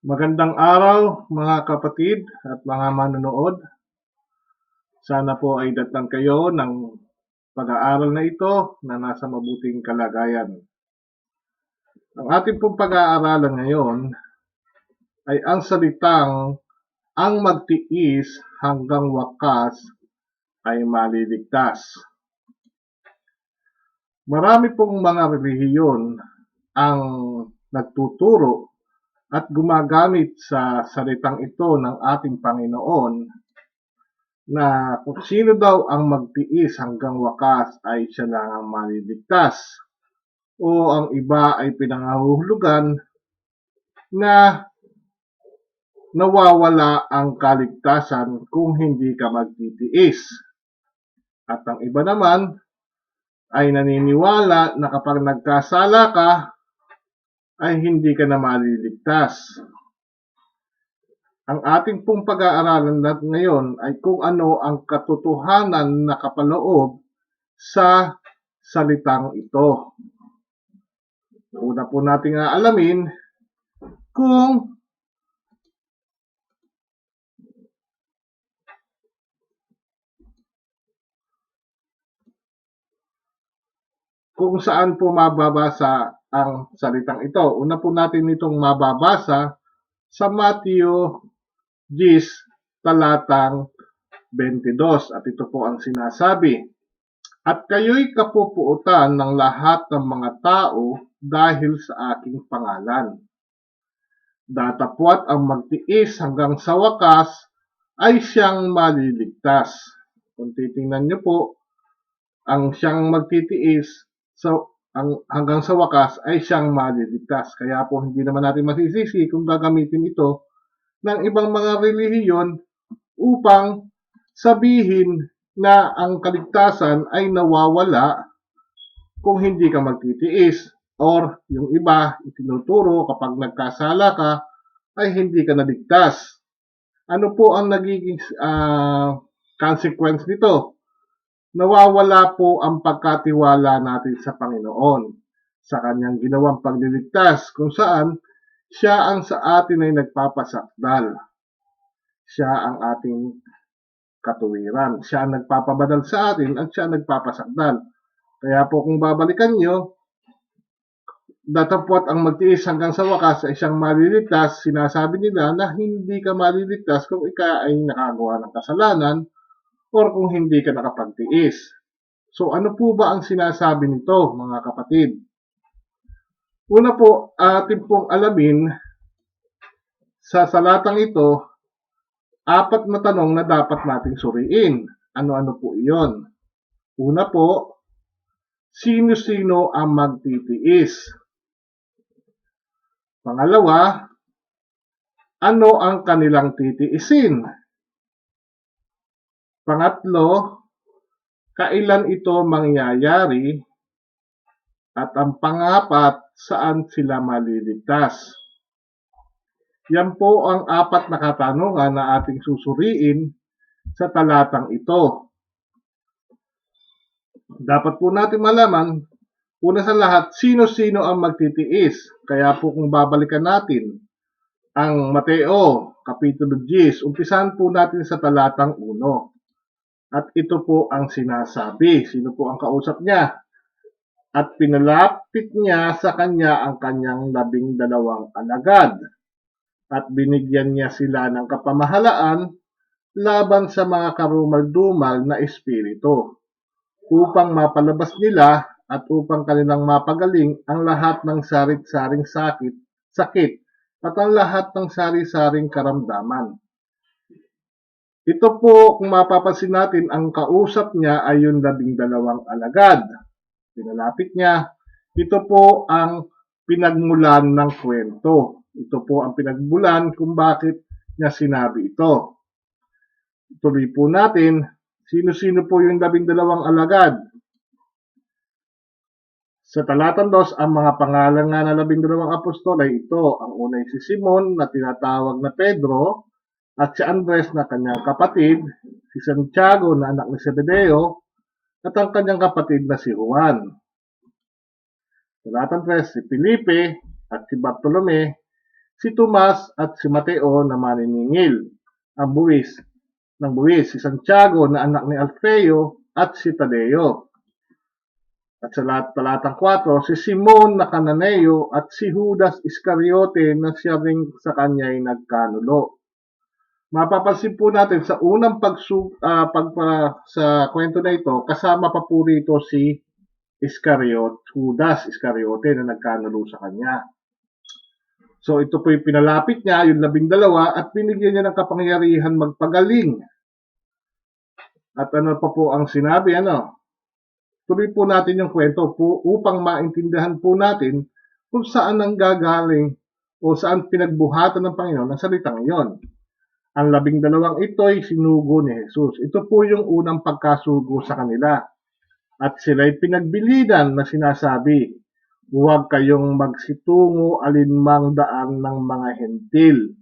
Magandang araw mga kapatid at mga manonood. Sana po ay datnan kayo ng pag-aaral na ito na nasa mabuting kalagayan. Ang ating pong pag-aaralan ngayon ay ang salitang ang magtiis hanggang wakas ay maliligtas. Marami pong mga relihiyon ang nagtuturo at gumagamit sa salitang ito ng ating Panginoon na kung sino daw ang magtiis hanggang wakas ay siya lang ang maliligtas. O ang iba ay pinangahuhulugan na nawawala ang kaligtasan kung hindi ka magtitiis. At ang iba naman ay naniniwala na kapag nagkasala ka ay hindi ka na maliligtas. Ang ating pong pag-aaralan ngayon ay kung ano ang katotohanan na kapaloob sa salitang ito. Una po nating aalamin kung saan po mababasa ang salitang ito. Una po natin itong mababasa sa Matthew 10, talatang 22. At ito po ang sinasabi. At kayo'y kapupuutan ng lahat ng mga tao dahil sa aking pangalan. Datapwat ang magtiis hanggang sa wakas ay siyang maliligtas. Kung titingnan niyo po, ang siyang magtitiis hanggang sa wakas ay siyang maliligtas. Kaya po hindi naman natin masisisi kung gagamitin ito ng ibang mga relihiyon upang sabihin na ang kaligtasan ay nawawala kung hindi ka magtitiis. Or yung iba, itinuturo kapag nagkasala ka ay hindi ka naligtas. Ano po ang nagiging consequence nito? Nawawala po ang pagkatiwala natin sa Panginoon sa kanyang ginawang pagliligtas kung saan siya ang sa atin ay nagpapasakdal. Siya ang ating katuwiran. Siya ang nagpapabadal sa atin at siya ang nagpapasakdal. Kaya po kung babalikan nyo, datapwat ang magtiis hanggang sa wakas ay siyang maliligtas, sinasabi nila na hindi ka maliligtas kung ikaw ay nakagawa ng kasalanan or kung hindi ka nakapagtiis. So ano po ba ang sinasabi nito mga kapatid? Una po, atin pong alamin sa salatang ito, 4 na tanong na dapat nating suriin. Ano-ano po iyon? Una po, sino-sino ang magtitiis? Pangalawa, ano ang kanilang titiisin? Pangatlo, kailan ito mangyayari? At ang pangapat, saan sila maliligtas? Yan po ang 4 na katanungan na ating susuriin sa talatang ito. Dapat po natin malaman, una sa lahat, sino-sino ang magtitiis. Kaya po kung babalikan natin ang Mateo, Kapitulo 10, umpisahan po natin sa talatang 1. At ito po ang sinasabi. Sino po ang kausap niya? At pinalapit niya sa kanya ang kanyang 12 alagad. At binigyan niya sila ng kapamahalaan laban sa mga karumal-dumal na espiritu, upang mapalabas nila at upang kanilang mapagaling ang lahat ng sarit-saring sakit at ang lahat ng sari-saring karamdaman. Ito po, kung mapapansin natin, ang kausap niya ay yung 12 alagad. Pinalapit niya. Ito po ang pinagmulan ng kwento. Ito po ang pinagmulan kung bakit niya sinabi ito. Tuloy po natin, sino-sino po yung 12 alagad? Sa talatang 2, ang mga pangalan nga ng 12 apostol ay ito. Ang una ay si Simon na tinatawag na Pedro, at si Andres na kanyang kapatid, si Santiago na anak ni Zebedeo, at ang kanyang kapatid na si Juan. Talatang 3, si Felipe at si Bartolome, si Tomas at si Mateo na maniningil, ang buwis ng buwis, si Santiago na anak ni Alfeo at si Tadeo. At sa talatang 4, si Simon na Cananeo at si Judas Iscariote na siya ring sa kanya'y nagkanulo. Mapapansin po natin sa unang sa kwento na ito, kasama pa po rito si Judas Iscariote na nagkanulo sa kanya. So ito po yung pinalapit niya, yung 12, at binigyan niya ng kapangyarihan magpagaling. At ano pa po ang sinabi, Tuloy po natin yung kwento po upang maintindihan po natin kung saan ang gagaling o saan pinagbuhatan ng Panginoon ang salitang iyon. Ang 12 ito ay sinugo ni Jesus. Ito po yung unang pagkasugo sa kanila. At sila'y pinagbilinan na sinasabi, huwag kayong magsitungo alinmang daan ng mga hentil.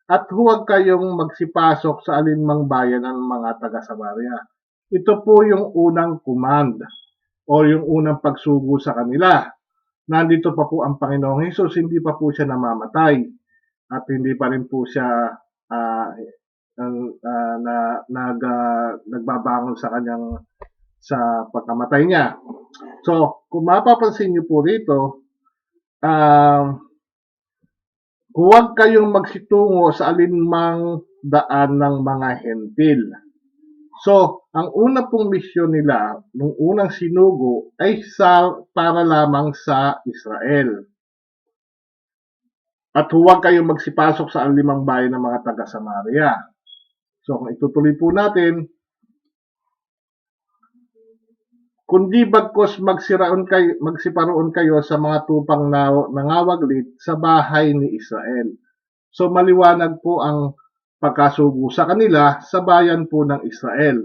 At huwag kayong magsipasok sa alinmang bayan ng mga taga-Samaria. Ito po yung unang command o yung unang pagsugo sa kanila. Nandito pa po ang Panginoong Hesus, hindi pa po siya namamatay at hindi pa rin po siya nagbabangon sa kanyang sa pagkamatay niya. So, kung mapapansin niyo po rito, huwag kayong magsitungo sa alinmang daan ng mga hentil. So, ang una pong misyon nila, nung unang sinugo, ay para lamang sa Israel. At huwag kayong magsipasok sa alinmang bayan ng mga taga-Samaria. So, kung itutuloy po natin, kundi bagkos magsiparoon kayo sa mga tupang nangawaglit sa bahay ni Israel. So, maliwanag po ang pagkasugo sa kanila sa bayan po ng Israel.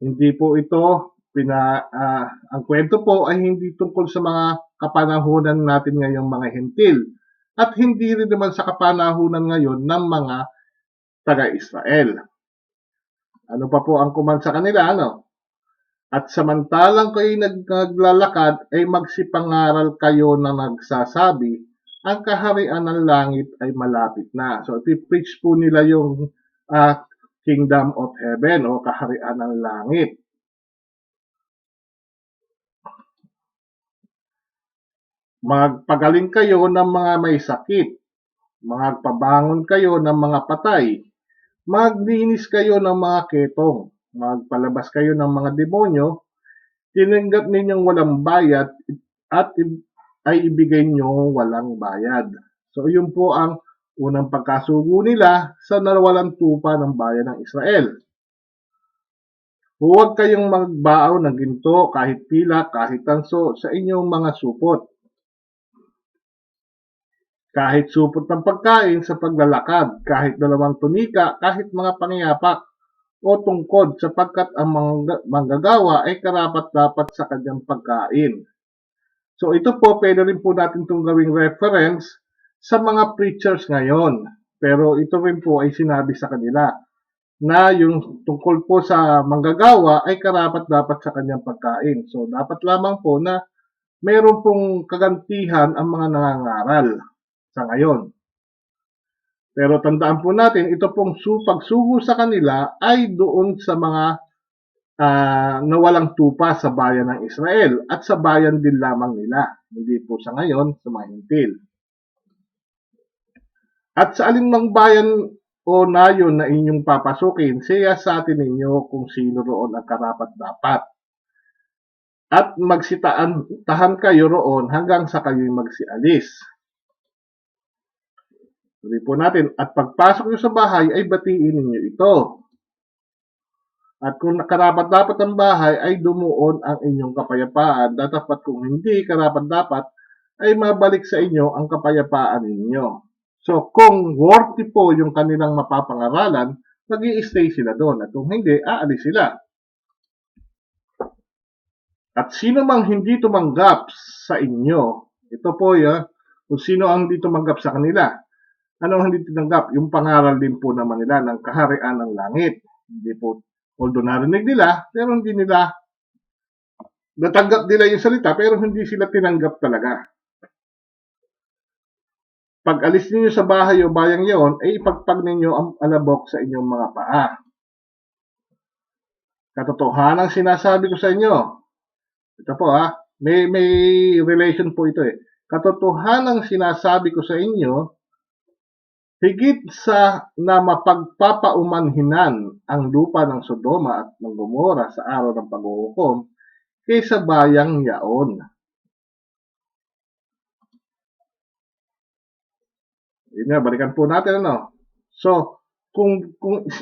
Hindi po ito, ang kwento po ay hindi tungkol sa mga kapanahunan natin ngayong mga hentil at hindi rin naman sa kapanahunan ngayon ng mga taga-Israel. Ano pa po ang command sa kanila? At samantalang kayo naglalakad ay magsipangaral kayo na nagsasabi, ang kaharian ng langit ay malapit na. So, i-preach po nila yung kingdom of heaven o kaharian ng langit. Magpagaling kayo ng mga may sakit. Magpabangon kayo ng mga patay. Maglinis kayo ng mga ketong. Magpalabas kayo ng mga demonyo. Tinanggap ninyong walang bayad at ay ibigay nyo walang bayad. So, yun po ang unang pagkasugo nila sa nawalang tupa ng bayan ng Israel. Huwag kayong magbaaw ng ginto, kahit pila, kahit tanso sa inyong mga supot. Kahit supot ng pagkain sa paglalakad, kahit 2 tunika, kahit mga pangyapak o tungkod, sapagkat ang manggagawa ay karapat-dapat sa kanyang pagkain. So ito po, pwede rin po natin itong gawing reference sa mga preachers ngayon. Pero ito rin po ay sinabi sa kanila na yung tungkol po sa manggagawa ay karapat-dapat sa kanyang pagkain. So dapat lamang po na mayroon pong kagantihan ang mga nangangaral sa ngayon. Pero tandaan po natin, ito pong pagsugo sa kanila ay doon sa mga nawalang tupa sa bayan ng Israel at sa bayan din lamang nila. Hindi po sa ngayon sa mga hintil. At sa alinmang bayan o nayon na inyong papasukin, siya sa atin ninyo kung sino roon ang karapat-dapat. At tahan kayo roon hanggang sa kayo'y magsialis. Sabi po natin, at pagpasok nyo sa bahay ay batiin ninyo ito. At kung karapat-dapat ang bahay ay dumuon ang inyong kapayapaan, datapat kung hindi karapat-dapat ay mabalik sa inyo ang kapayapaan ninyo. So kung worthy po yung kanilang mapapangaralan, mag-i-stay sila doon. At kung hindi, aalis sila. At sino mang hindi tumanggap sa inyo, ito po kung sino ang hindi tumanggap sa kanila. Ano ang hindi tinanggap? Yung pangaral din po naman nila ng kaharian ng langit. Hindi po, although narinig nila, pero hindi nila, natanggap nila yung salita, pero hindi sila tinanggap talaga. Pag alis ninyo sa bahay o bayang yon, ay ipagpag ninyo ang alabok sa inyong mga paa. Katotohanan sinasabi ko sa inyo. Ito po may relation po ito eh. Katotohanan sinasabi ko sa inyo, higit sa na mapagpapaumanhinan ang lupa ng Sodoma at ng Gomora sa araw ng paghuhukom kaysa bayang yaon. Yun nga, balikan po natin So, kung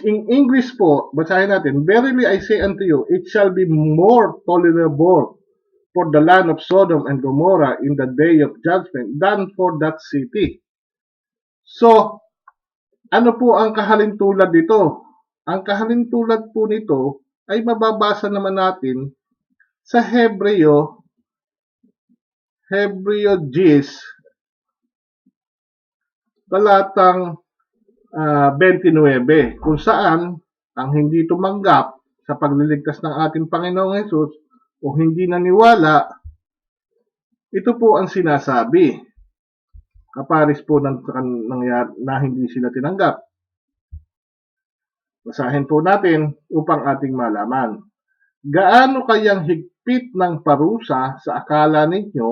in English po, basahin natin, verily I say unto you, it shall be more tolerable for the land of Sodom and Gomorrah in the day of judgment than for that city. So, ano po ang kahalintulad nito? Ang kahalintulad po nito ay mababasa naman natin sa Hebreo 10, talatang 29, kung saan ang hindi tumanggap sa pagliligtas ng ating Panginoong Hesus o hindi naniwala, ito po ang sinasabi. Kaparis po ng nangyari na hindi sila tinanggap. Basahin po natin upang ating malaman. Gaano kayang higpit ng parusa sa akala ninyo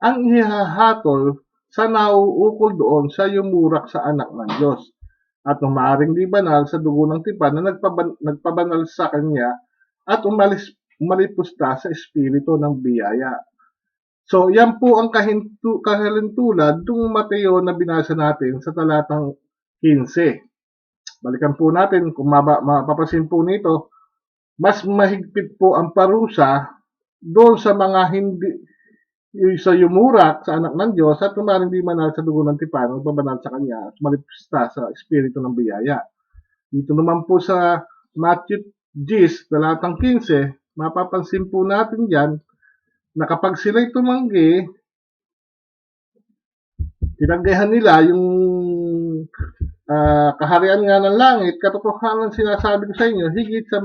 ang ihahatol sa nauukol doon sa yumurak sa anak ng Diyos at umaaring di banal sa dugo ng tipan na nagpabanal sa kanya at umalipusta sa espiritu ng biyaya. So, yan po ang kahalintulad ng Mateo na binasa natin sa talatang 15. Balikan po natin, kung mapapansin po nito, mas mahigpit po ang parusa doon sa mga hindi sa yumurak sa anak ng Diyos at umaring di manal sa dugo ng tipan, magbabanal sa kanya at malipista sa espiritu ng biyaya. Dito naman po sa Matthew 10, talatang 15, mapapansin po natin dyan na kapag sila'y tumanggi, tinanggihan nila yung kaharian nga ng langit, katotohanan sinasabi ko sa inyo, higit sa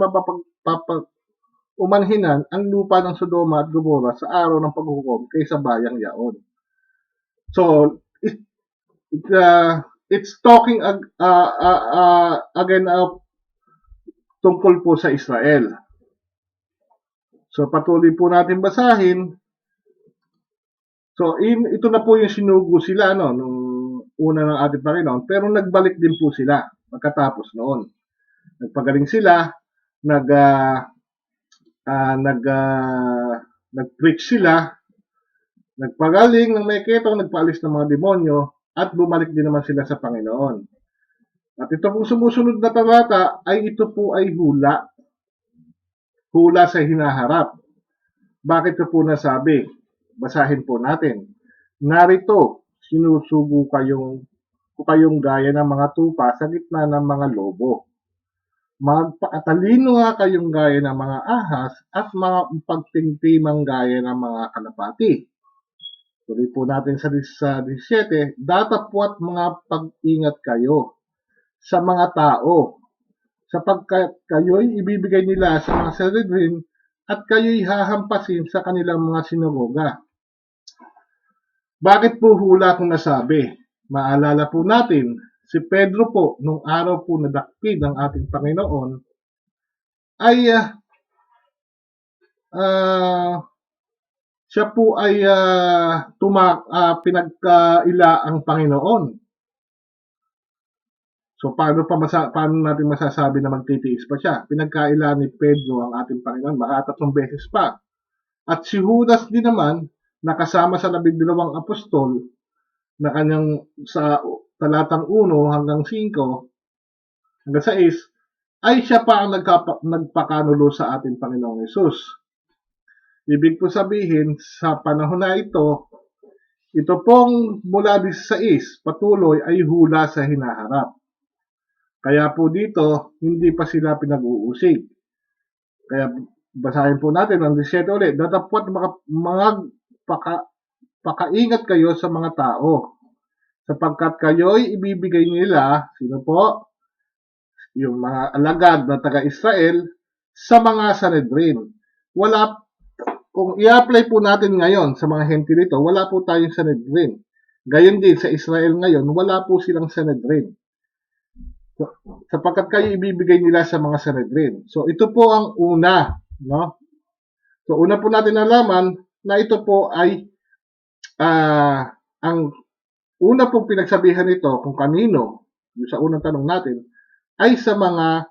umanhinan ang lupa ng Sodoma at Gomora sa araw ng paghukom kaysa bayang yaon. So, it's talking again tungkol po sa Israel. So, patuloy po natin basahin. So, ito na po yung sinugo sila nung una ng ating Panginoon, pero nagbalik din po sila pagkatapos noon. Nagpagaling sila, nag-preach sila, nagpagaling ng may ketong, nagpaalis ng mga demonyo, at bumalik din naman sila sa Panginoon. At ito pong sumusunod na talata ay ito po ay hula. Hula sa hinaharap. Bakit ito po nasabi? Basahin po natin. Narito, sinusugo kayong gaya ng mga tupa sa gitna ng mga lobo. Magpakatalino nga kayong gaya ng mga ahas at mga pagtingtimang gaya ng mga kalapati. Tuloy po natin sa 17, datapwat mga pag-ingat kayo sa mga tao, sapagkat kayo'y ibibigay nila sa mga Sanhedrin at kayo'y hahampasin sa kanilang mga sinagoga. Bakit po hula kung nasabi? Maalala po natin, si Pedro po, nung araw po na dakpid ng ating Panginoon, ay siya po ay pinagkaila ang Panginoon. So, paano natin masasabi na magtitiis pa siya? Pinagkaila ni Pedro ang ating Panginoon, baka 3 beses pa. At si Judas din naman, nakasama sa 12 apostol, na kanyang sa talatang 1 hanggang 5, hanggang 6, ay siya pa ang nagpakanulo sa ating Panginoong Hesus. Ibig po sabihin, sa panahon na ito pong mula 16, patuloy ay hula sa hinaharap. Kaya po dito, hindi pa sila pinag-uusig. Kaya basahin po natin ang 17 ulit. Datapwat pakaingat kayo sa mga tao, sapagkat kayo'y ibibigay nila, sino po? Yung mga alagad na taga-Israel sa mga Sanhedrin. Kung i-apply po natin ngayon sa mga hentil ito, wala po tayong Sanhedrin. Gayon din sa Israel ngayon, wala po silang Sanhedrin. Sapagkat kayo ibibigay nila sa mga Sanhedrin. So ito po ang una, no? So una po natin nalaman na ito po ay ang una pong pinagsabihan nito kung kanino, yung sa unang tanong natin, ay sa mga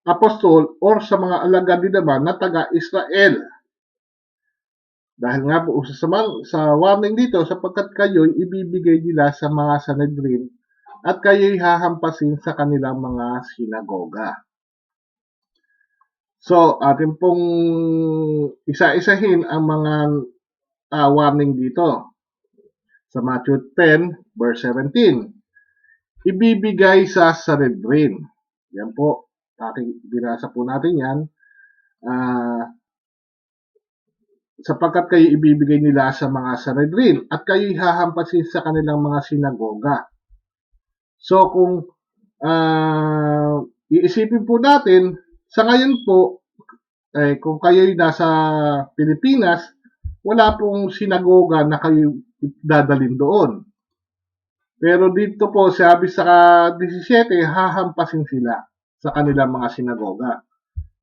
apostol or sa mga alagad din naman na taga-Israel. Dahil nga po sa warning dito, sapagkat kayo'y ibibigay nila sa mga Sanhedrin at kayo'y hahampasin sa kanilang mga sinagoga. So, atin pong isa-isahin ang mga warning dito. Sa Matthew 10, verse 17. Ibibigay sa Sanhedrin. Yan po. Binasa po natin yan. Sapagkat kayo ibibigay nila sa mga Sanhedrin at kayo'y hahampasin sa kanilang mga sinagoga. So, kung iisipin po natin, sa ngayon po, kung kayo'y nasa Pilipinas, wala pong sinagoga na kayo dadalhin doon. Pero dito po, sabi sa 17, hahampasin sila sa kanilang mga sinagoga.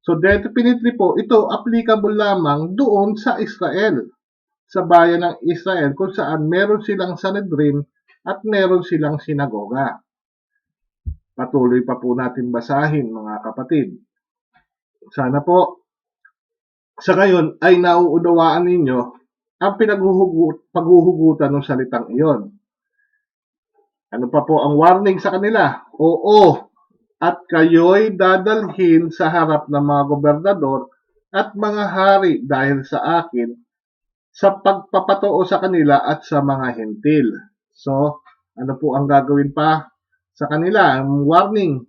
So definitely po, ito applicable lamang doon sa Israel, sa bayan ng Israel, kung saan meron silang Sanhedrin at meron silang sinagoga. Patuloy pa po natin basahin, mga kapatid. Sana po, sa ngayon ay nauunawaan ninyo ang paghuhugutan ng salitang iyon. Ano pa po ang warning sa kanila? Oo, at kayo'y dadalhin sa harap ng mga gobernador at mga hari dahil sa akin sa pagpapatoo sa kanila at sa mga hentil. So, ano po ang gagawin pa sa kanila? Ang warning.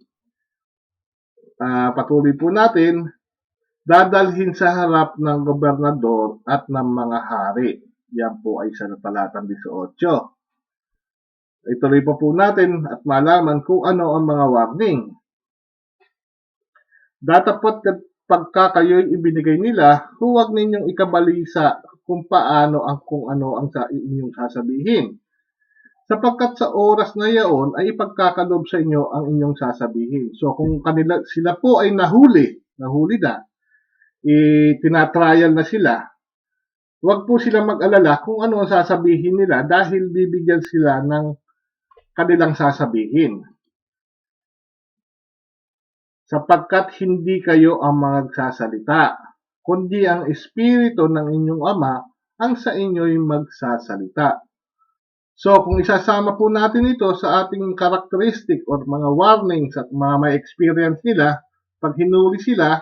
Patuloy po natin, dadalhin sa harap ng gobernador at ng mga hari. Yan po ay sa talatang 18. Ituloy pa po natin at malaman kung ano ang mga warning. Datapot pagka kayo'y ibinigay nila, huwag ninyong ikabalisa kung ano ang sa inyong sasabihin. Sapagkat sa oras na yaon ay ipagkakalob sa inyo ang inyong sasabihin. So kung sila po ay nahuli na, tinatrial na sila, huwag po silang mag-alala kung ano ang sasabihin nila dahil bibigyan sila ng kanilang sasabihin. Sapagkat hindi kayo ang magsasalita, kundi ang Espiritu ng inyong Ama ang sa inyo'y magsasalita. So, kung isasama po natin ito sa ating characteristic or mga warnings at mga may experience nila, pag hinuli sila,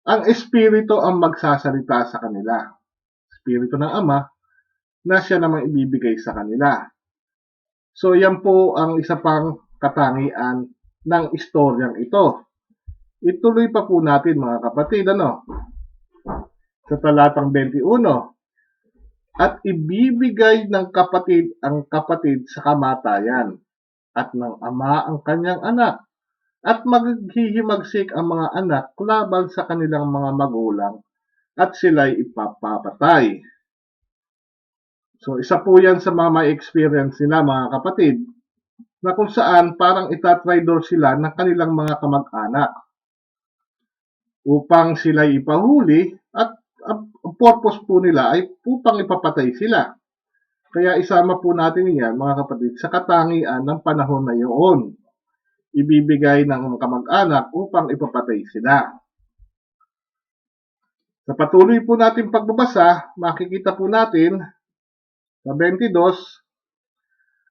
ang Espiritu ang magsasalita sa kanila. Espiritu ng Ama na siya namang ibibigay sa kanila. So, yan po ang isa pang katangian ng istoryang ito. Ituloy pa po natin, mga kapatid, sa talatang 21. At ibibigay ng kapatid ang kapatid sa kamatayan, at ng ama ang kanyang anak, at maghihimagsik ang mga anak laban sa kanilang mga magulang, at sila'y ipapapatay. So, isa po yan sa mga may experience nila, mga kapatid, na kung saan parang itatraidor sila ng kanilang mga kamag-anak upang sila'y ipahuli at ang purpose po nila ay upang ipapatay sila. Kaya isama po natin yan, mga kapatid, sa katangian ng panahon na iyon. Ibibigay ng kamag-anak upang ipapatay sila. Sa patuloy po natin pagbabasa, makikita po natin sa 22,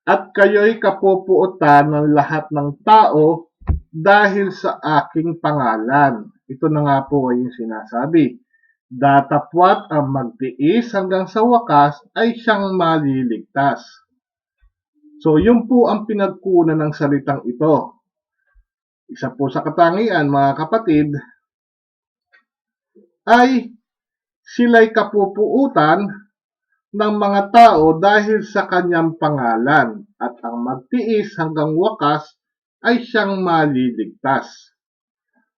at kayo'y kapupuotan ng lahat ng tao dahil sa aking pangalan. Ito na nga po ay yung sinasabi. Datapwat ang magtiis hanggang sa wakas ay siyang maliligtas. So, yun po ang pinagkunan ng salitang ito. Isa po sa katangian, mga kapatid, ay sila'y kapupuutan ng mga tao dahil sa kanyang pangalan, at ang magtiis hanggang wakas ay siyang maliligtas.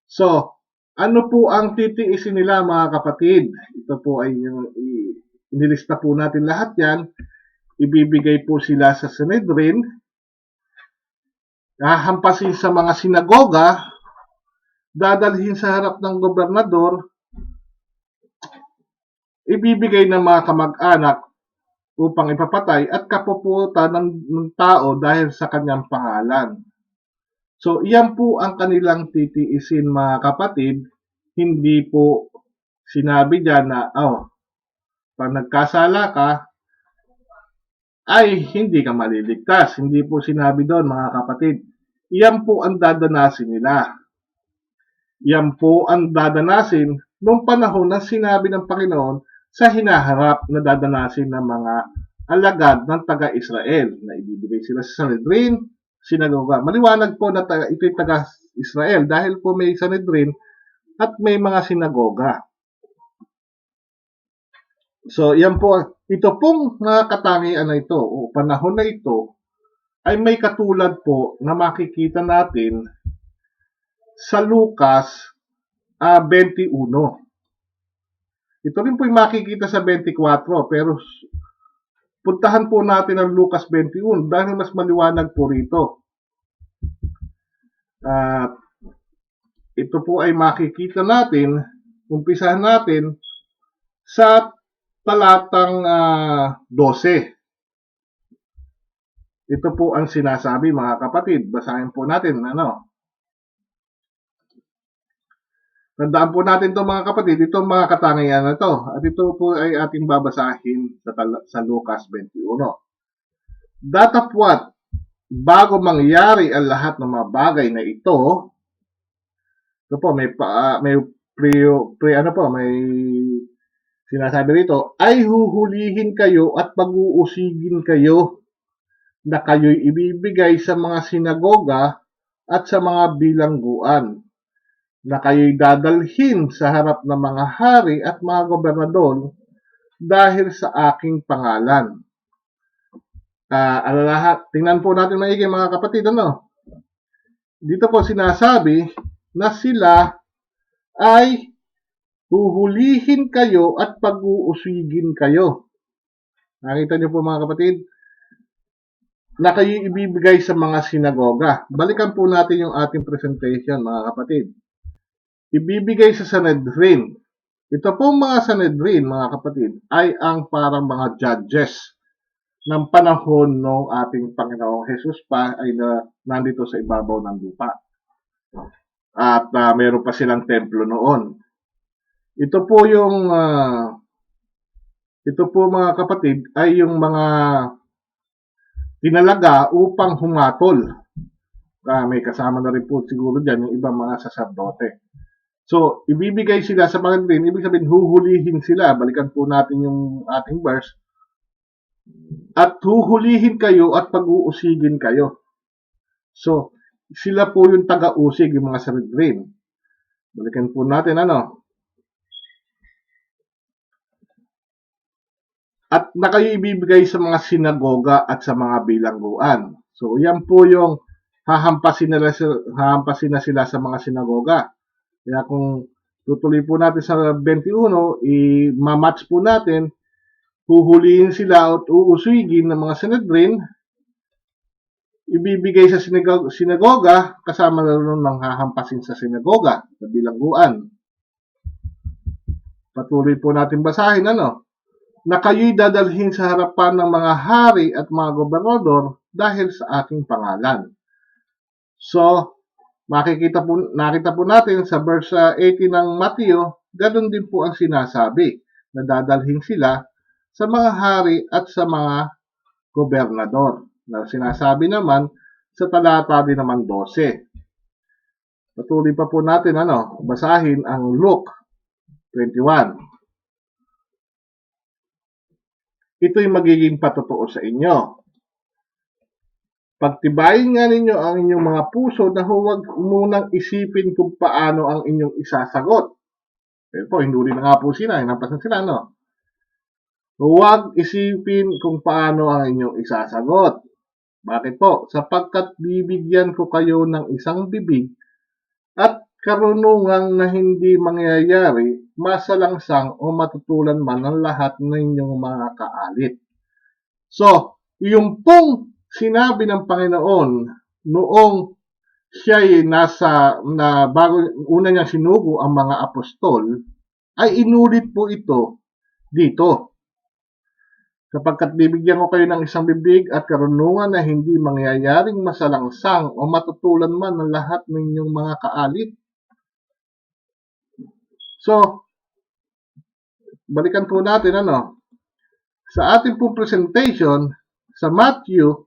So, ano po ang titiisin nila, mga kapatid? Ito po ay inilista po natin lahat yan. ibibigay po sila sa Sanhedrin, hahampasin sa mga sinagoga, dadalhin sa harap ng gobernador, ibibigay ng mga kamag-anak upang ipapatay at kapuputan ng tao dahil sa kanyang pangalan. So, iyan po ang kanilang titiisin, mga kapatid. Hindi po sinabi dyan na, pag nagkasala ka, ay hindi ka maliligtas. Hindi po sinabi doon, mga kapatid. Iyan po ang dadanasin nila. Iyan po ang dadanasin noong panahon na sinabi ng Panginoon sa hinaharap na dadanasin ng mga alagad ng taga-Israel na ibibigay sila sa Sanhedrin, sinagoga. Maliwanag po na ito'y taga-Israel dahil po may Sanhedrin at may mga sinagoga. So, yan po, ito pong mga katangian na ito o panahon na ito ay may katulad po na makikita natin sa Lucas 21. Ito rin po yung makikita sa 24, pero puntahan po natin ang Lucas 21 dahil mas maliwanag po rito. Ito po ay makikita natin, umpisahan natin sa talatang 12. Ito po ang sinasabi, mga kapatid. Basahin po natin, Tandaan po natin ito, mga kapatid, itong mga katangian na ito. At ito po ay ating babasahin sa Lucas 21. Datapwat, bago mangyari ang lahat ng mga bagay na ito po, may sinasabi rito, ay huhulihin kayo at pag-uusigin kayo na kayo'y ibibigay sa mga sinagoga at sa mga bilangguan, na kayo'y dadalhin sa harap ng mga hari at mga gobernador dahil sa aking pangalan. Tingnan po natin maigi, mga kapatid, Dito po sinasabi na sila ay huhulihin kayo at pag-uusigin kayo. Nakita niyo po, mga kapatid, na kayo ibibigay sa mga sinagoga. Balikan po natin yung ating presentation, mga kapatid. Ibibigay sa Sanhedrin. Ito po mga Sanhedrin, mga kapatid, ay ang parang mga judges ng panahon ng ating Panginoong Jesus pa ay nandito sa ibabaw ng lupa. At meron pa silang templo noon. Ito po mga kapatid ay yung mga tinalaga upang humatol. May kasama na rin po siguro dyan yung ibang mga saserdote. So, ibibigay sila sa mga din, ibig sabihin huhulihin sila. Balikan po natin yung ating verse. At huhulihin kayo at pag-uusigin kayo. So, sila po yung taga-usig, yung mga Sanhedrin. Balikan po natin, At na kayo ibibigay sa mga sinagoga at sa mga bilangguan. So, yan po yung hahampasin na sila sa mga sinagoga. Kaya kung tutuloy po natin sa 21, i-match po natin, huhulihin sila at uusigin ng mga Sanhedrin, ibibigay sa sinagoga, kasama na rin ng hahampasin sa sinagoga, sa bilangguan. Patuloy po natin basahin, na kayo'y dadalhin sa harapan ng mga hari at mga gobernador dahil sa aking pangalan. So, nakita po natin sa verse 18 ng Mateo, ganun din po ang sinasabi, na dadalhin sila sa mga hari at sa mga gobernador. Na sinasabi naman sa talata din naman 12. Patuloy pa po natin, basahin ang Luke 21. Ito'y magiging patotoo sa inyo. Pagtibayin nga ninyo ang inyong mga puso na huwag munang isipin kung paano ang inyong isasagot. Pero po, hindi na nga po sila, hinampasan sila, Huwag isipin kung paano ang inyong isasagot. Bakit po? Sapagkat bibigyan ko kayo ng isang bibig at karunungan na hindi mangyayari, masalangsang o matutulan man ang lahat ng inyong mga kaalit. So, yung pong sinabi ng Panginoon noong siya'y bago una niyang sinugo ang mga apostol, ay inulit po ito dito. Sapagkat bibigyan ko kayo ng isang bibig at karunungan na hindi mangyayaring masalangsang o matutulan man ng lahat ng inyong mga kaalit. So, balikan po natin sa ating pong presentation sa Matthew,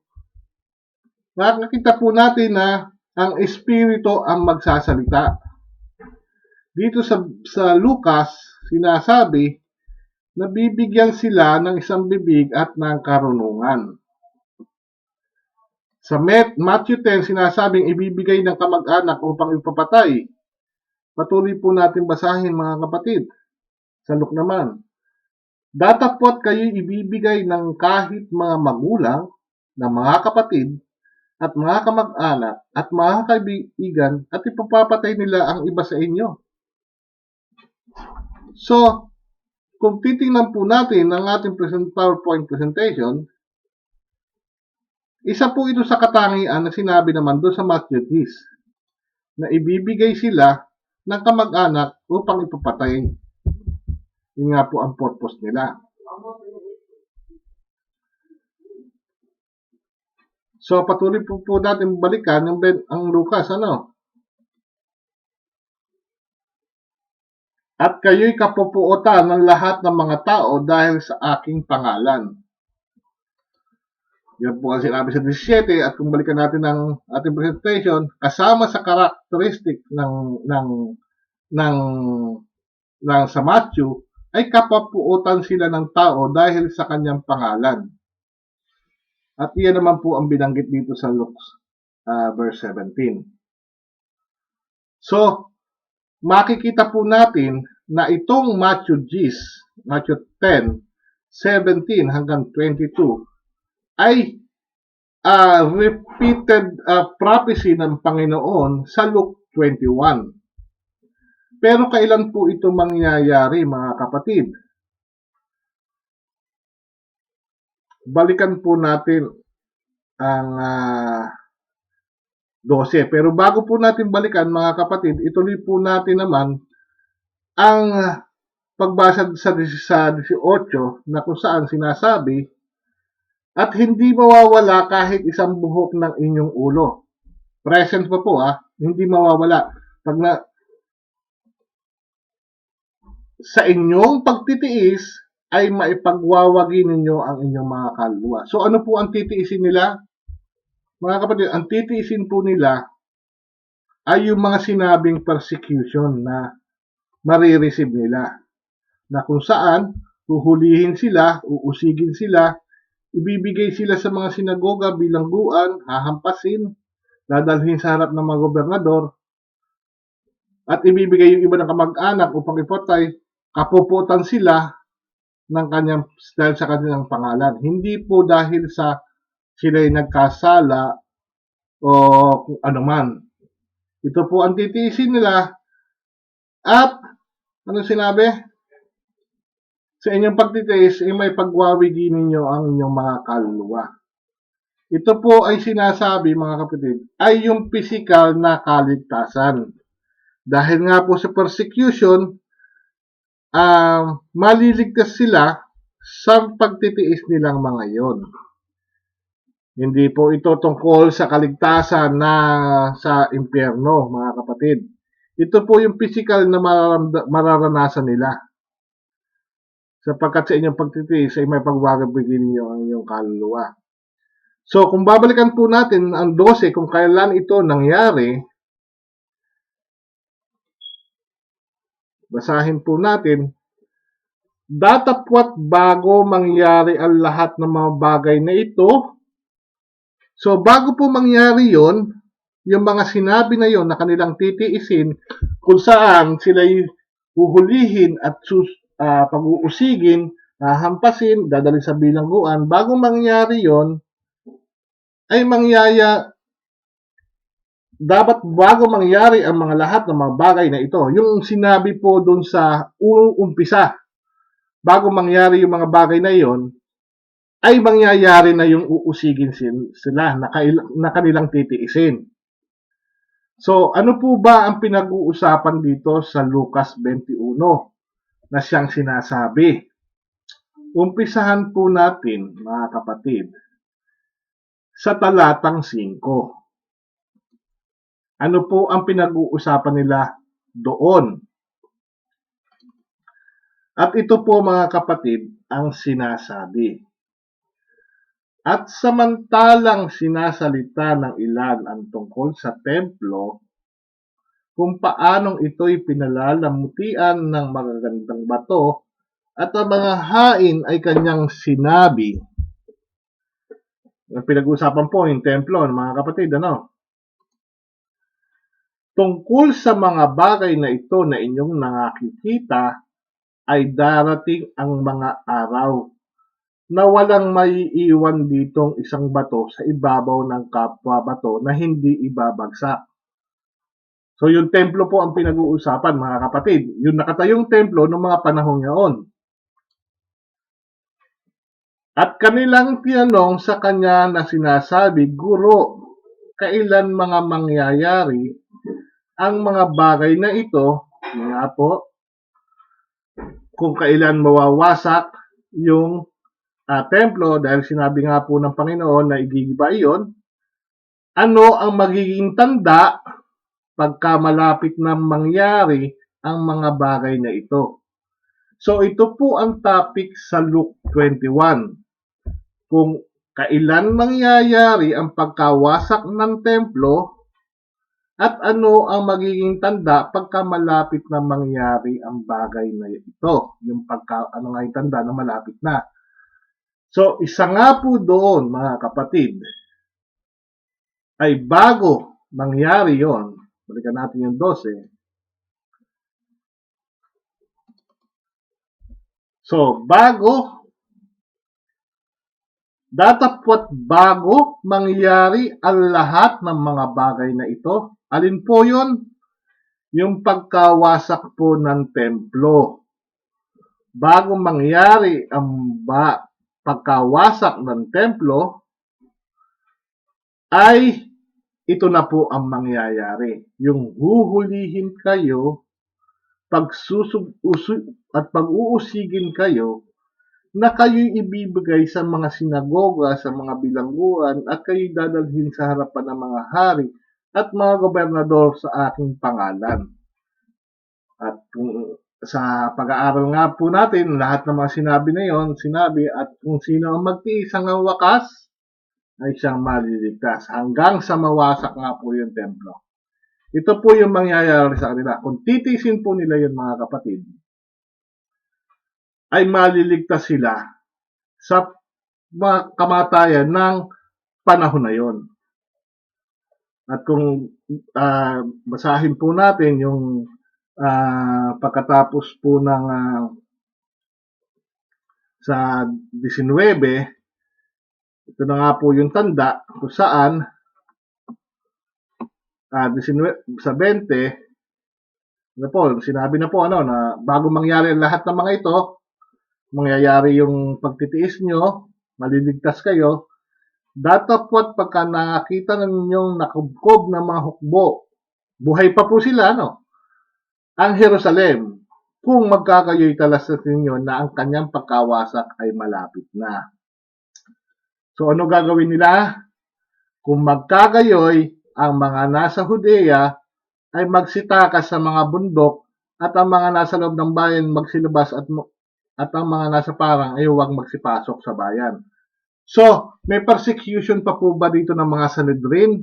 makikita po natin na ang Espiritu ang magsasalita. Dito sa Lucas, sinasabi na bibigyan sila ng isang bibig at ng karunungan. Sa Matthew 10, sinasabing ibibigay ng kamag-anak upang ipapatay. Patuloy po natin basahin, mga kapatid. Sa Luke naman, datapot kayo ibibigay ng kahit mga magulang, ng mga kapatid, at mga kamag-anak, at mga kaibigan, at ipapapatay nila ang iba sa inyo. So, kung titingnan po natin ang ating PowerPoint presentation, isa po ito sa katangian na sinabi naman doon sa Matthew 10, na ibibigay sila ng kamag-anak upang ipapatay. Yun nga po ang purpose nila. So, patuloy po natin balikan ang Lucas, At kayo'y kapupuotan ng lahat ng mga tao dahil sa aking pangalan. Yan po ang sinabi sa 17, at kung balikan natin ang ating presentation, kasama sa characteristic ng sa Matthew, ay kapapuotan sila ng tao dahil sa kanyang pangalan. At iyan naman po ang binanggit dito sa Luke verse 17. So, makikita po natin na itong Matthew 10, 17 hanggang 22 ay repeated prophecy ng Panginoon sa Luke 21. Pero kailan po ito mangyayari, mga kapatid? Balikan po natin ang 12. Pero bago po natin balikan, mga kapatid, ituloy po natin naman ang pagbasa sa 18 na kung saan sinasabi, at hindi mawawala kahit isang buhok ng inyong ulo. Present pa po, hindi mawawala. Sa inyong pagtitiis ay maipagwawagi ninyo ang inyong mga kaluluwa. So ano po ang titiisin nila? Mga kapatid, ang titiisin po nila ay yung mga sinabing persecution na marireceive nila. Na kung saan, huhulihin sila, uusigin sila, ibibigay sila sa mga sinagoga, bilangguan, hahampasin, dadalhin sa harap ng mga gobernador, at ibibigay yung iba ng kamag-anak upang ipatay, kapuputan sila dahil sa kanilang pangalan. Hindi po dahil sa sila'y nagkasala o kung ano man. Ito po ang titiisin nila, at ano sinabi? Sa inyong pagtitiis ay may pagwawigi ninyo ang inyong mga kaluluwa. Ito po ay sinasabi, mga kapatid, ay yung physical na kaligtasan. Dahil nga po sa persecution, maliligtas sila sa pagtitiis nilang mga yon. Hindi po ito tungkol sa kaligtasan na sa impyerno, mga kapatid. Ito po yung physical na mararanasan nila. Sapagkat sa inyong pagtitiis ay may pagwawagi ninyo ang inyong kaluluwa. So, kung babalikan po natin ang 12, kung kailan ito nangyari, basahin po natin, datapwat bago mangyari ang lahat ng mga bagay na ito. So, bago po mangyari yon, yung mga sinabi na yon na kanilang titiisin, kung saan sila'y huhulihin at pag-uusigin, hampasin, dadalhin sa bilangguan, bago mangyari yon, ay dapat bago mangyari ang mga lahat ng mga bagay na ito. Yung sinabi po doon sa umpisa, bago mangyari yung mga bagay na yon, ay mangyayari na yung uusigin sila na kanilang titiisin. So, ano po ba ang pinag-uusapan dito sa Lucas 21 na siyang sinasabi? Umpisahan po natin, mga kapatid, sa talatang 5. Ano po ang pinag-uusapan nila doon? At ito po, mga kapatid, ang sinasabi. At samantalang sinasalita ng ilan ang tungkol sa templo, kung paanong ito'y pinalalamutian ng magagandang bato, at ang mga hain ay kanyang sinabi. Ang pinag-uusapan po yung templo, mga kapatid, tungkol sa mga bagay na ito na inyong nakikita, ay darating ang mga araw na walang maiiwan ditong isang bato sa ibabaw ng kapwa bato na hindi ibabagsak. So yung templo po ang pinag-uusapan, mga kapatid. Yung nakatayong templo ng mga panahong yaon. At kanilang tinanong sa kanya na sinasabi, Guro, kailan mga mangyayari ang mga bagay na ito? Nga po, kung kailan mawawasak yung templo, dahil sinabi nga po ng Panginoon na igigiba iyon, ano ang magiging tanda pagka malapit na mangyari ang mga bagay na ito. So ito po ang topic sa Luke 21. Kung kailan mangyayari ang pagkawasak ng templo at ano ang magiging tanda pagka malapit na mangyari ang bagay na ito. Yung ano nga yung tanda na malapit na. So, isa nga po doon, mga kapatid, ay bago mangyari yon. Balikan natin yung 12. So, datapwat bago mangyari ang lahat ng mga bagay na ito. Alin po yun? Yung pagkawasak po ng templo. Bago mangyari ang pagkawasak ng templo, ay ito na po ang mangyayari. Yung huhulihin kayo, pag-uusigin kayo, na kayo'y ibibigay sa mga sinagoga, sa mga bilangguan, at kayo'y dadalhin sa harapan ng mga hari at mga gobernador sa aking pangalan. At kung sa pag-aaral nga po natin, lahat ng mga sinabi na yon, sinabi, at kung sino ang magtiis hanggang wakas, ay siyang maliligtas hanggang sa mawasak nga po yung templo. Ito po yung mangyayari sa kanila. Kung titiisin po nila yun, mga kapatid, ay maliligtas sila sa kamatayan ng panahon na yon. At kung basahin po natin yung pagkatapos po ng sa 19, ito na nga po yung tanda kung saan 19, sa 20, sinabi na po na bago mangyari lahat ng mga ito, mangyayari yung pagtitiis nyo, maliligtas kayo, datapwat pagka nakita na ninyong nakubkob ng mga hukbo, buhay pa po sila, ang Jerusalem, kung magkakayo'y talas sa ninyo na ang kanyang pagkawasak ay malapit na. So ano gagawin nila? Kung magkagayoy, ang mga nasa Judea ay magsitakas sa mga bundok at ang mga nasa loob ng bayan magsilabas at ang mga nasa parang ay huwag magsipasok sa bayan. So, may persecution pa po ba dito ng mga Sanhedrin?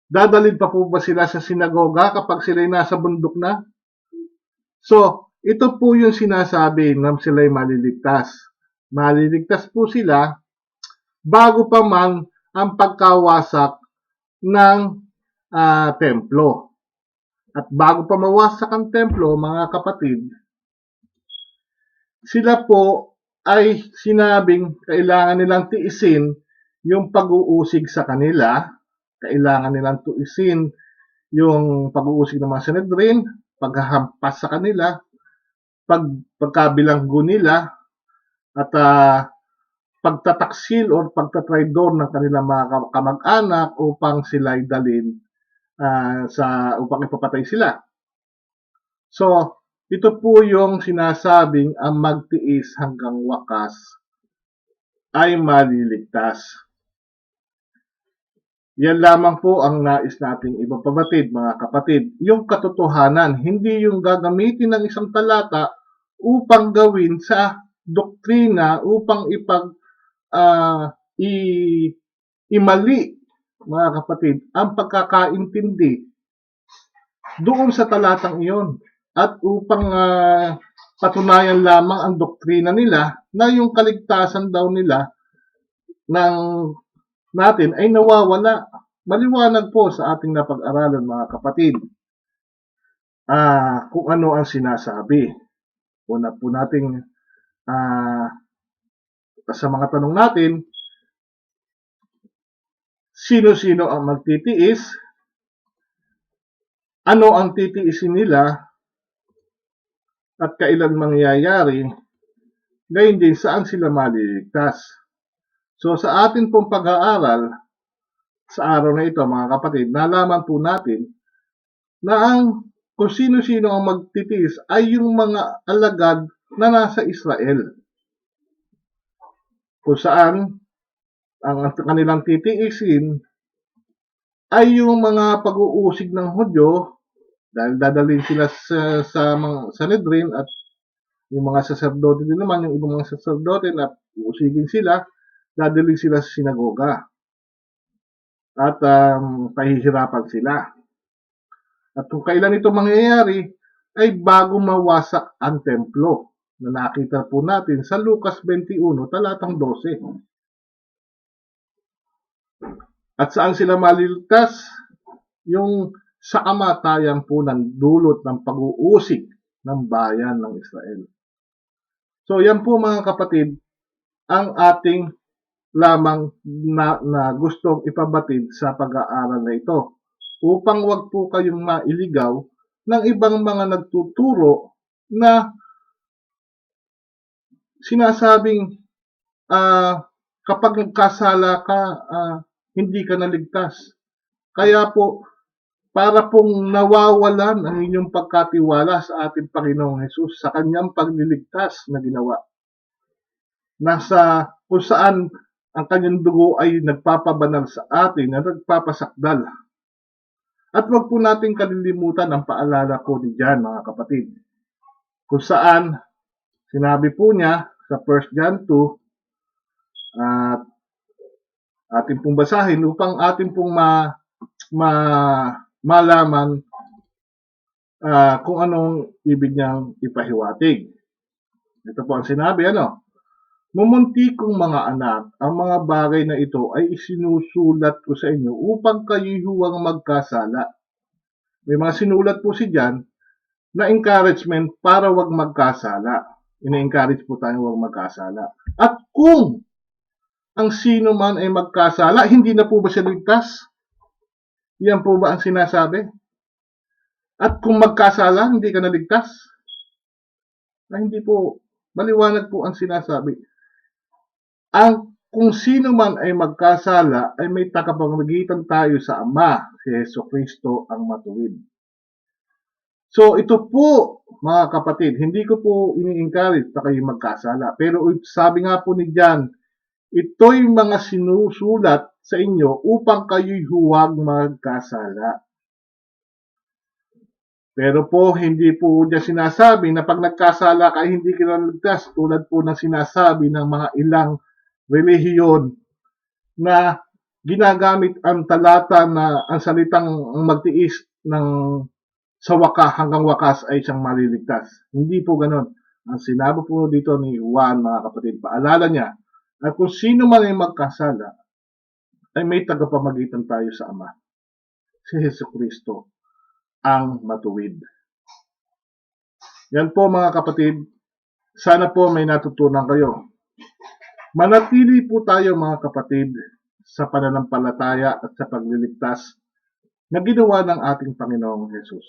Dadalhin pa po ba sila sa sinagoga kapag sila nasa bundok na? So, ito po yung sinasabi na sila'y maliligtas. Maliligtas po sila bago pa man ang pagkawasak ng templo. At bago pa mawasak ang templo, mga kapatid, sila po ay sinabing kailangan nilang tiisin yung pag-uusig sa kanila, kailangan nilang tiisin yung pag-uusig ng mga Sanhedrin, paghahampas sa kanila, pagkabilanggo nila, at pagtataksil o pagtatraidor ng kanilang mga kamag-anak upang sila'y dalhin upang ipapatay sila. So, ito po yung sinasabing ang magtiis hanggang wakas ay maliligtas. Yan lamang po ang nais nating ipapabatid, mga kapatid. Yung katotohanan, hindi yung gagamitin ng isang talata upang gawin sa doktrina, upang imali, mga kapatid, ang pagkakaintindi doon sa talatang iyon. At upang patunayan lamang ang doktrina nila na yung kaligtasan daw nila natin ay nawawala. Maliwanag po sa ating napag-aralan, mga kapatid, kung ano ang sinasabi. Una po nating sa mga tanong natin, sino-sino ang magtitiis, ano ang titiisin nila, at kailan mangyayari, gayon din saan sila maliligtas. So sa atin pong pag-aaral sa araw na ito, mga kapatid, nalaman po natin na kung sino-sino ang magtitiis ay yung mga alagad na nasa Israel. Kung saan ang kanilang titiisin ay yung mga pag-uusig ng Hudyo, dahil dadalhin sila sa mga Sanhedrin, at yung mga saserdote din naman, yung ibang mga saserdote na uusigin sila, dadalhin sila sa sinagoga at pahihirapan sila. At kung kailan ito mangyayari ay bago mawasak ang templo, na nakita po natin sa Lucas 21 talatang 12. At saan sila maliligtas? Yung sa kamatayan po ng dulot ng pag-uusig ng bayan ng Israel. So yan po, mga kapatid, ang ating lamang na gustong ipabatid sa pag-aaral na ito, upang wag po kayong mailigaw ng ibang mga nagtuturo na sinasabing kapag nagkasala ka, hindi ka naligtas. Kaya po, para pong nawawalan ang inyong pagkatiwala sa ating Panginoong Hesus, sa kanyang pagliligtas na ginawa, nasa kung saan ang kanyang dugo ay nagpapabanal sa atin, na nagpapasakdal. At wag po natin kalilimutan ang paalala ko ni John, mga kapatid, kung saan sinabi po niya sa 1 John 2, at atin pong basahin upang atin pong malaman kung anong ibig niyang ipahiwatig. Ito po ang sinabi, Mumunti kong mga anak, ang mga bagay na ito ay isinusulat ko sa inyo upang kayo'y huwag magkasala. May mga sinulat po si John na encouragement para huwag magkasala. Ina-encourage po tayo huwag magkasala. At kung ang sino man ay magkasala, hindi na po ba siya ligtas? Yan po ba ang sinasabi? At kung magkasala, hindi ka naligtas? Hindi po. Maliwanag po ang sinasabi. Kung sino man ay magkasala, ay may tagapamagitan tayo sa Ama, si Jesucristo ang matuwid. So ito po, mga kapatid, hindi ko po ini-encourage na kayo magkasala. Pero sabi nga po ni John, ito'y mga sinusulat sa inyo upang kayo'y huwag magkasala. Pero po, hindi po niya sinasabi na pag nagkasala ka, hindi ka naligtas, tulad po ng sinasabi ng mga ilang relihiyon na ginagamit ang talata na ang salitang magtiis sa hanggang wakas ay siyang maliligtas. Hindi po ganon. Ang sinabi po dito ni Juan, mga kapatid, paalala niya, at kung sino man ay magkasala, ay may tagapamagitan tayo sa Ama, si Jesucristo ang matuwid. Yan po, mga kapatid, sana po may natutunan kayo. Manatili po tayo, mga kapatid, sa pananampalataya at sa pagliligtas na ginawa ng ating Panginoong Hesus.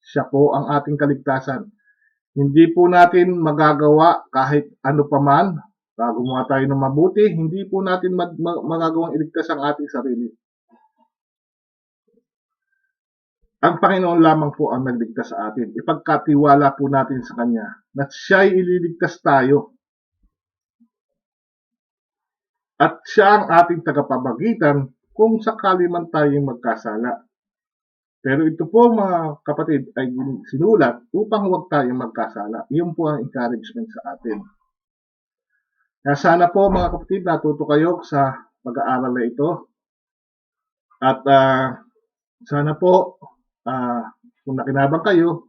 Siya po ang ating kaligtasan. Hindi po natin magagawa kahit ano paman gumawa tayo ng mabuti, hindi po natin magagawang iligtas ang ating sarili. Ang Panginoon lamang po ang nagligtas sa atin. Ipagkatiwala po natin sa Kanya na siya'y ililigtas tayo. At siya ang ating tagapamagitan kung sakali man tayong magkasala. Pero ito po mga kapatid ay sinulat upang huwag tayong magkasala. Iyon po ang encouragement sa atin. Kaya sana po mga kapatid natuto kayo sa pag-aaral na ito. At sana po kung nakinabang kayo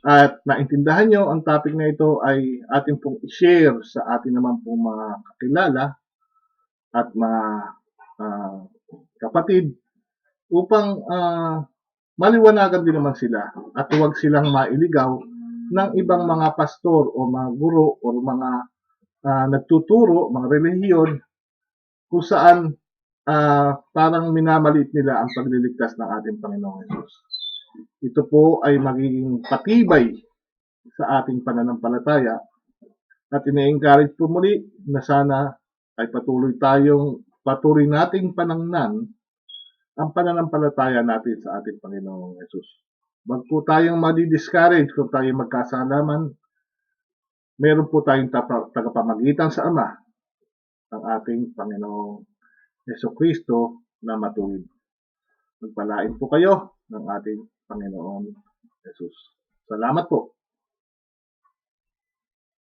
at naintindahan nyo ang topic na ito ay ating pong i-share sa ating naman pong mga kakilala at mga kapatid upang maliwanagan din naman sila at huwag silang mailigaw ng ibang mga pastor o mga guro o mga nagtuturo, mga relihiyon kung saan parang minamaliit nila ang pagliligtas ng ating Panginoong Hesus. Ito po ay magiging patibay sa ating pananampalataya at ine-encourage po muli na sana ay patuloy nating panangnan ang pananampalataya natin sa ating Panginoong Hesus. Wag po tayong madi-discourage kung tayo magkasalaman. Meron po tayong tagapamagitan sa Ama, ang ating Panginoong Jesucristo na matuwid. Magpalain po kayo ng ating Panginoong Hesus. Salamat po.